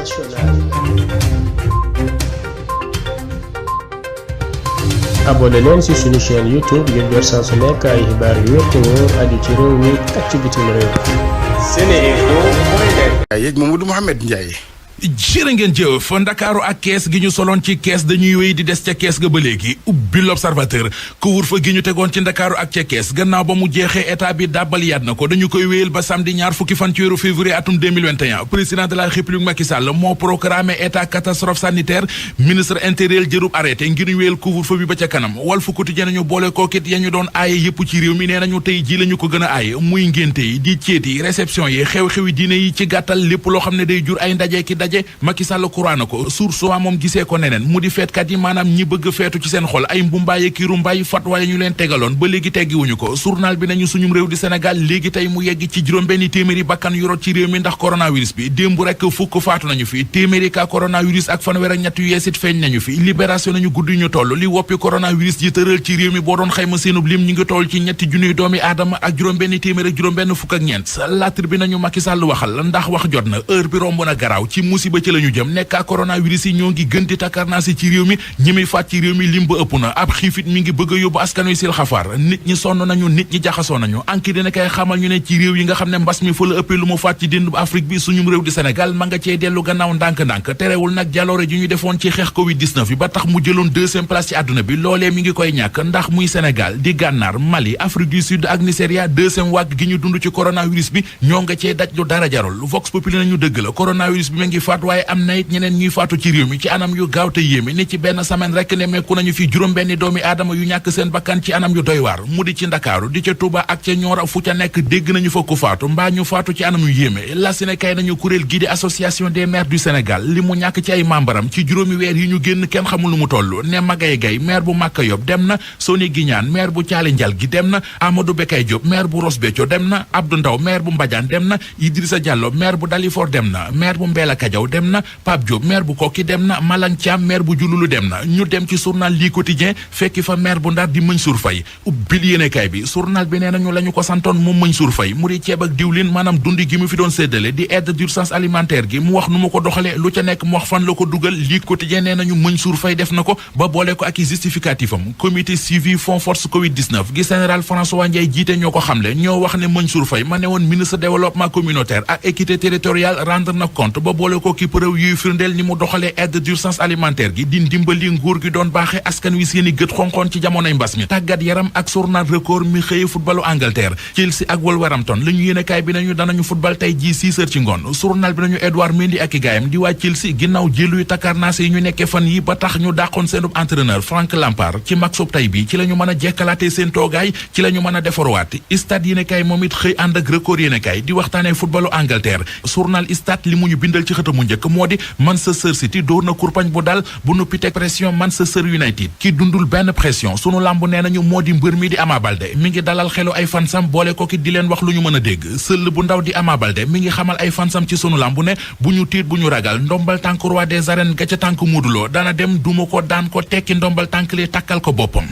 internationale. abonné leen ci suñu chaîne YouTube ngir jot saa su nekk ay xibaar yu wér te wóor aju ci réew mi ak ci bitim réew. Seneinfo.net. yeeg Mamadou Mouhamed Ndiaye. jërë ngeen jëf ndakaaru ak kees gi ñu soloon ci kees dañuy wéy di des ca kees ga ba léegi ubbi l'observateur couvre-feu gi ñu tegoon ci ndakaaru ak ca kees gannaaw ba mu jeexee état bi dàbbaliyaat na ko dañu koy wéyal ba samedi ñaar fukki fan ci weeru février atum 2021 président de la république Macky Sall moo proclamé état catastrophe sanitaire ministre intérieur jërub arrêté ngir ñu wéyal couvre-feu bi ba ca kanam Walf Quotidien nañu boole kookit ya ñu doon aaye yépp ci réew mi nee nañu tey ji la ñu ko gën a aaye muy ngénte yi di céet yi réception yi xew-xewi diine yi ci gàttal lépp loo xam ne day jur ay ndaje ki Macky Sall kuraan na ko source wa moom gisee ko neneen mu di feetkat yi maanaam ñi bëgg feetu ci seen xol ay mbumbaay ki rumbaay fatwa ñu leen tegaloon ba léegi teggiwuñu ko journal bi nañu suñum réew di Sénégal léegi tey mu yegg ci juróom-benn téeméeri bakkan yu rot ci réew mi ndax coronavirus bi démb rek fukk faatu nañu fi téeméeri ka coronavirus ak fanweer ak ñett yu yeesit feeñ nañu fi libération nañu guddi ñu toll li woppi coronavirus ji tëral ci réew mi boo doon xayma seenub lim ñu ngi toll ci ñetti junniy doomi aadama ak juróom-benn téeméer ak juróom-benn fukk ak ñeent La Tribune bi nañu Macky Sall waxal ndax wax jot na heure bi romb na garaaw ci musiba ci lañu jëm nekk coronavirus yi ñoo ngi gën di takkarnaasi ci réew mi ñi muy faat ci réew mi lim ba ëpp na ab xiifit mi ngi bëgg a yóbbu askan wi sil xafaar nit ñi sonn nañu nit ñi jaxasoo nañu anki dina kay xamal ñu ne ci réew yi nga xam ne mbas mi fa la ëppee lu mu faat ci dénd bu Afrique bi suñum réew di Sénégal ma nga cee dellu gannaaw ndànk-ndànk terewul nag jaloore ji ñu defoon ci xeex Covid-19 bi ba tax mu jëloon deuxième place ci àdduna bi loolee mi ngi koy ñàkk ndax muy Sénégal di Gànnaar Mali Afrique du Sud ak Nigeria deuxième wàgg gi ñu dund ci coronavirus bi ñoo nga cee daj lu dara jarul Vox Populi nañu dëgg la coronavirus bi ma ngi faat waaye am na it ñeneen ñuy faatu ci réew mi ci anam yu gaaw te yéeme ni ci benn semaine rek ne mekku nañu fi juróom-benni doomi aadama yu ñàkk seen bakkan ci anam yu doy waar mu di ci Ndakaaru di ca Touba ak ca Nioro fu ca nekk dégg nañu fa ku faatu mbaa ñu faatu ci anam yu yéeme la si ne kay nañu kuréel gi di association des maires du Sénégal li mu ñàkk ci ay membaram ci juróomi weer yi ñu génn kenn xamul lu mu toll ne Magaye Gaye maire bu Maka Yob dem na Soni Guignane maire bu Thiali Ndial gi dem na Amadou Bekay Diop maire bu Ross Béthio dem na Abdou Ndaw maire bu Mbadiane dem na Idrissa Diallo maire bu Dalifort dem na maire bu Mbella Kadiaw dem na Pape Diop maire bu Koki dem na Malang Thiam maire bu Jululu dem na ñu dem ci journal lii quotidien fekki fa maire bu Ndar di Mansour Faye ubbil yéenekaay bi journal bi nee nañu la ñu ko santoon moom Mansour Faye mu di ceeb ak diwlin maanaam dundi gi mu fi doon séddale di aide d'urgence alimentaire gi mu wax nu mu ko doxalee lu ca nekk mu wax fan la ko dugal lii quotidien nee nañu Mansour Faye def na ko ba boole ko ak i justificatif am comité suivi fonds force Covid-19 gi général François Ndiaye jiite ñoo ko xamle ñoo wax ne Mansour Faye ma ne woon ministre développement communautaire ak équité territoriale rendre na compte ba boole ko ki preuve yuy firndeel ni mu doxalee aide d'urgence alimentaire gi di ndimbali nguur gi doon baaxee askan wi seeni gët xonxoon ci jamonoy mbas mi tàggat yaram ak journal record mi xëye footballu Angleterre Chelsea ak Wolverhampton la ñu yéenekaay bi nañu danañu football tey ji 6 heures ci ngoon journal bi nañu Edouard Mendy ak i gaayam di waa Chelsea ginnaaw jëluy takarnaase yi ñu nekkee fan yi ba tax ñu dàqoon seenub entraîneur Frank Lampard ci match-up tey bi ci la ñu mën a jekkalaatee seen toogaay ci la ñu mën a defarwaat stade yéenekaay moom it xëy ànd ak record yéenekaay di waxtaanee footballu Angleterre journal stade li mu ñu bindal ci xëtamu njëkk moo di Manchester City dóor na kurpañ bu dal bu noppi teg pression Manchester United ki dundul benn pression sunu lamb nee nañu moo di mbër mi di Ama Baldé mi ngi dalal xelu ay fansam boole ko ki di leen wax lu ñu mën a dégg sëll bu ndaw di Ama Baldé mi ngi xamal ay fansam ci sunu lamb ne bu ñu tiit bu ñu ragal ndombal tànk roi des arènes ga ca tànk Modou Lo dana dem duma ko daan ko tekki ndombal tànk li takkal ko boppam.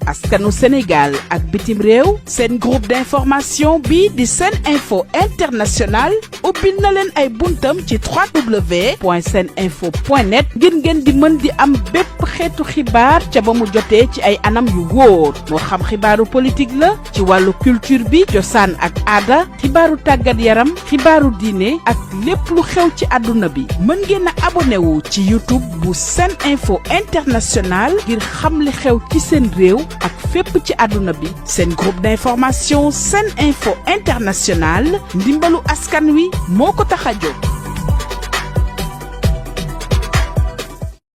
askanu Sénégal ak bitim réew seen groupe d'information bi di Seneinfo International ubbil na leen ay buntam ci www.seninfo.net ngir ngeen di mën di am bépp xeetu xibaar ca ba mu jotee ci ay anam yu wóor moo xam xibaaru politique la ci wàllu culture bi cosaan ak aada xibaaru tàggat yaram xibaaru diine ak lépp lu xew ci àdduna bi mën ngeen a abonné wu ci YouTube bu Seneinfo International ngir xam li xew ci seen réew ak fépp ci àdduna bi seen groupe d'information Seneinfo International ndimbalu askan wi moo ko tax a jóg.